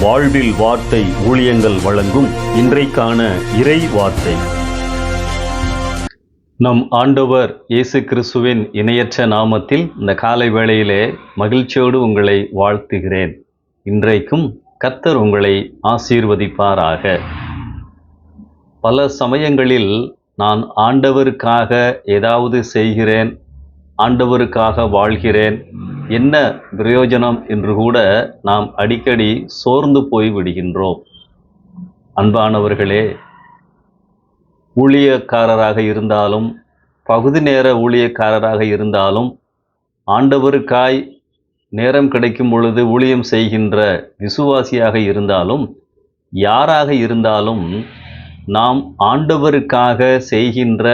வாழ்வில் வார்த்தை ஊழியங்கள் வழங்கும் இன்றைக்கான இறை வார்த்தை. நம் ஆண்டவர் இயேசு கிறிஸ்துவின் இணையற்ற நாமத்தில் இந்த காலை வேளையிலே மகிழ்ச்சியோடு உங்களை வாழ்த்துகிறேன். இன்றைக்கும் கர்த்தர் உங்களை ஆசீர்வதிப்பாராக. பல சமயங்களில் நான் ஆண்டவருக்காக ஏதாவது செய்கிறேன், ஆண்டவருக்காக வாழ்கிறேன், என்ன பிரயோஜனம் என்று கூட நாம் அடிக்கடி சோர்ந்து போய் விடுகின்றோம். அன்பானவர்களே, ஊழியக்காரராக இருந்தாலும் பகுதி நேர ஊழியக்காரராக இருந்தாலும் ஆண்டவருக்காய் நேரம் கிடைக்கும் பொழுது ஊழியம் செய்கின்ற விசுவாசியாக இருந்தாலும் யாராக இருந்தாலும் நாம் ஆண்டவருக்காக செய்கின்ற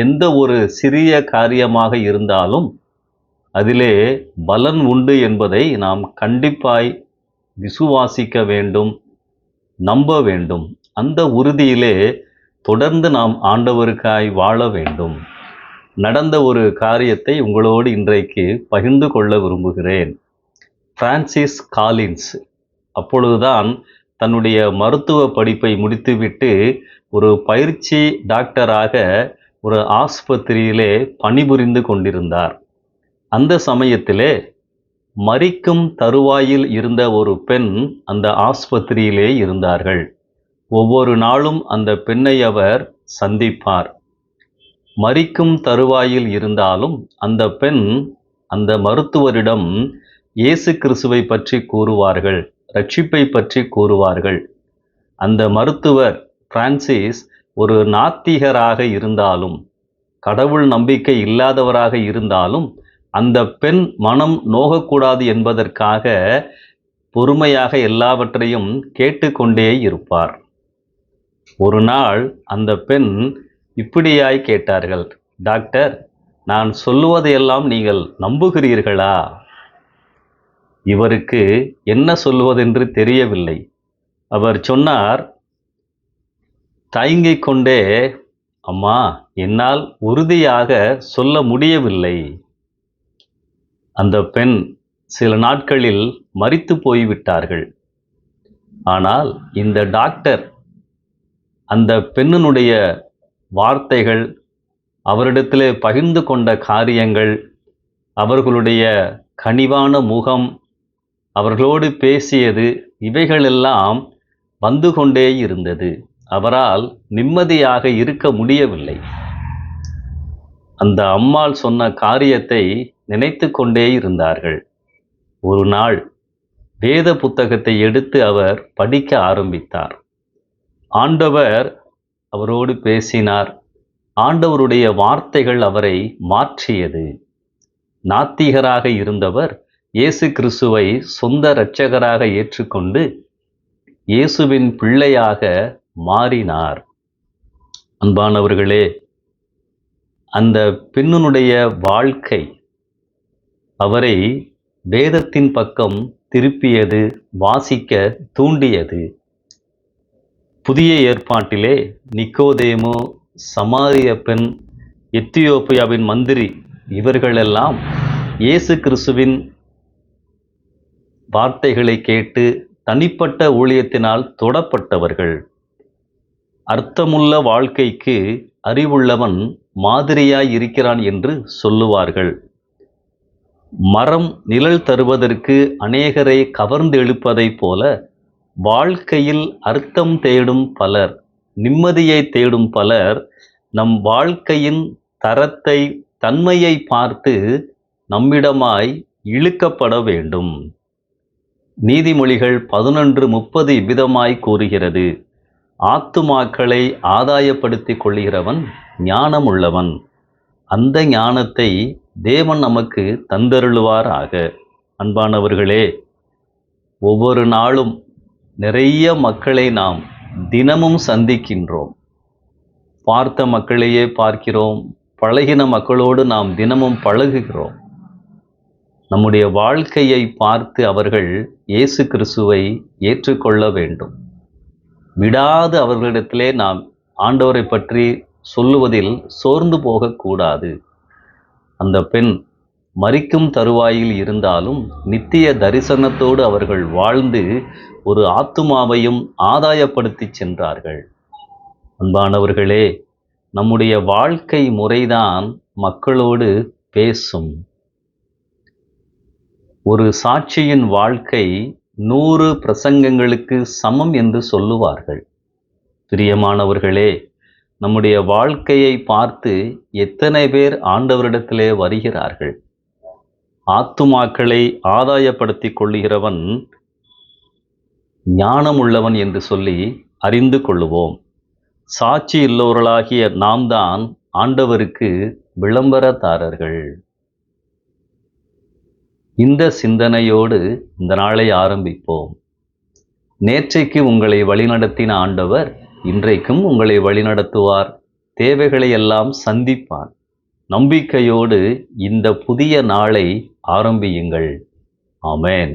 எந்த ஒரு சிறிய காரியமாக இருந்தாலும் அதிலே பலன் உண்டு என்பதை நாம் கண்டிப்பாய் விசுவாசிக்க வேண்டும், நம்ப வேண்டும். அந்த உறுதியிலே தொடர்ந்து நாம் ஆண்டவருக்காய் வாழ வேண்டும். நடந்த ஒரு காரியத்தை உங்களோடு இன்றைக்கு பகிர்ந்து கொள்ள விரும்புகிறேன். பிரான்சிஸ் காலின்ஸ் அப்பொழுதுதான் தன்னுடைய மருத்துவ படிப்பை முடித்துவிட்டு ஒரு பயிற்சி டாக்டராக ஒரு ஆஸ்பத்திரியிலே பணிபுரிந்து கொண்டிருந்தார். அந்த சமயத்திலே மரிக்கும் தருவாயில் இருந்த ஒரு பெண் அந்த ஆஸ்பத்திரியிலே இருந்தார்கள். ஒவ்வொரு நாளும் அந்த பெண்ணை அவர் சந்திப்பார். மரிக்கும் தருவாயில் இருந்தாலும் அந்த பெண் அந்த மருத்துவரிடம் இயேசு கிறிஸ்துவை பற்றி கூறுவார்கள், ரட்சிப்பை பற்றி கூறுவார்கள். அந்த மருத்துவர் பிரான்சிஸ் ஒரு நாத்திகராக இருந்தாலும், கடவுள் நம்பிக்கை இல்லாதவராக இருந்தாலும் அந்த பெண் மனம் நோகக்கூடாது என்பதற்காக பொறுமையாக எல்லாவற்றையும் கேட்டுக்கொண்டே இருப்பார். ஒரு நாள் அந்த பெண் இப்படியாய் கேட்டார்கள், டாக்டர், நான் சொல்லுவதையெல்லாம் நீங்கள் நம்புகிறீர்களா? இவருக்கு என்ன சொல்லுவதென்று தெரியவில்லை. அவர் சொன்னார், தயங்கிக் கொண்டே, அம்மா, என்னால் உறுதியாக சொல்ல முடியவில்லை. அந்த பெண் சில நாட்களில் மரித்து போய்விட்டார்கள். ஆனால் இந்த டாக்டர் அந்த பெண்ணினுடைய வார்த்தைகள், அவரிடத்திலே பகிர்ந்து கொண்ட காரியங்கள், அவர்களுடைய கனிவான முகம், அவர்களோடு பேசியது, இவைகளெல்லாம் வந்து கொண்டே இருந்தது. அவரால் நிம்மதியாக இருக்க முடியவில்லை. அந்த அம்மாள் சொன்ன காரியத்தை நினைத்து கொண்டே இருந்தார்கள். ஒரு நாள் வேத புத்தகத்தை எடுத்து அவர் படிக்க ஆரம்பித்தார். ஆண்டவர் அவரோடு பேசினார். ஆண்டவருடைய வார்த்தைகள் அவரை மாற்றியது. நாத்திகராக இருந்தவர் இயேசு கிறிஸ்துவை சொந்த இரட்சகராக ஏற்றுக்கொண்டு இயேசுவின் பிள்ளையாக மாறினார். அன்பானவர்களே, அந்த பெண்ணினுடைய வாழ்க்கை அவரை வேதத்தின் பக்கம் திருப்பியது, வாசிக்க தூண்டியது. புதிய ஏற்பாட்டிலே நிக்கோதேமு, சமாரிய பெண், எத்தியோப்பியாவின் மந்திரி, இவர்களெல்லாம் இயேசு கிறிஸ்துவின் வார்த்தைகளை கேட்டு தனிப்பட்ட ஊழியத்தினால் தொடப்பட்டவர்கள். அர்த்தமுள்ள வாழ்க்கைக்கு அறிவுள்ளவன் மாதிரியாய் இருக்கிறான் என்று சொல்லுவார்கள். மரம் நிழல் தருவதற்கு அநேகரை கவர்ந்து இழுப்பதைப் போல வாழ்க்கையில் அர்த்தம் தேடும் பலர், நிம்மதியை தேடும் பலர் நம் வாழ்க்கையின் தரத்தை, தன்மையை பார்த்து நம்மிடமாய் இழுக்கப்பட வேண்டும். நீதிமொழிகள் 11:30 இவ்விதமாய் கூறுகிறது, ஆத்துமாக்களை ஆதாயப்படுத்திக் கொள்கிறவன் ஞானம் உள்ளவன். அந்த ஞானத்தை தேவன் நமக்கு தந்தருளுவாராக. அன்பானவர்களே, ஒவ்வொரு நாளும் நிறைய மக்களை நாம் தினமும் சந்திக்கின்றோம். பார்த்த மக்களையே பார்க்கிறோம், பழகின மக்களோடு நாம் தினமும் பழகுகிறோம். நம்முடைய வாழ்க்கையை பார்த்து அவர்கள் இயேசு கிறிஸ்துவை ஏற்றுக்கொள்ள வேண்டும். விடாது அவர்களிடத்திலே நாம் ஆண்டவரை பற்றி சொல்லுவதில் சோர்ந்து போகக்கூடாது. அந்த பெண் மரிக்கும் தருவாயில் இருந்தாலும் நித்திய தரிசனத்தோடு அவர்கள் வாழ்ந்து ஒரு ஆத்துமாவையும் ஆதாயப்படுத்தி சென்றார்கள். அன்பானவர்களே, நம்முடைய வாழ்க்கை முறைதான் மக்களோடு பேசும். ஒரு சாட்சியின் வாழ்க்கை 100 பிரசங்கங்களுக்கு சமம் என்று சொல்லுவார்கள். பிரியமானவர்களே, நம்முடைய வாழ்க்கையை பார்த்து எத்தனை பேர் ஆண்டவரிடத்திலே வருகிறார்கள்? ஆத்துமாக்களை ஆதாயப்படுத்திக் கொள்ளுகிறவன் ஞானம் உள்ளவன் என்று சொல்லி அறிந்து கொள்ளுவோம். சாட்சி இல்லவர்களாகிய நாம் தான் ஆண்டவருக்கு விளம்பரதாரர்கள். இந்த சிந்தனையோடு இந்த நாளை ஆரம்பிப்போம். நேற்றைக்கு உங்களை வழிநடத்தின ஆண்டவர் இன்றைக்கும் உங்களை வழிநடத்துவார். தேவைகளை எல்லாம் சந்திப்பார். நம்பிக்கையோடு இந்த புதிய நாளை ஆரம்பியுங்கள். ஆமென்.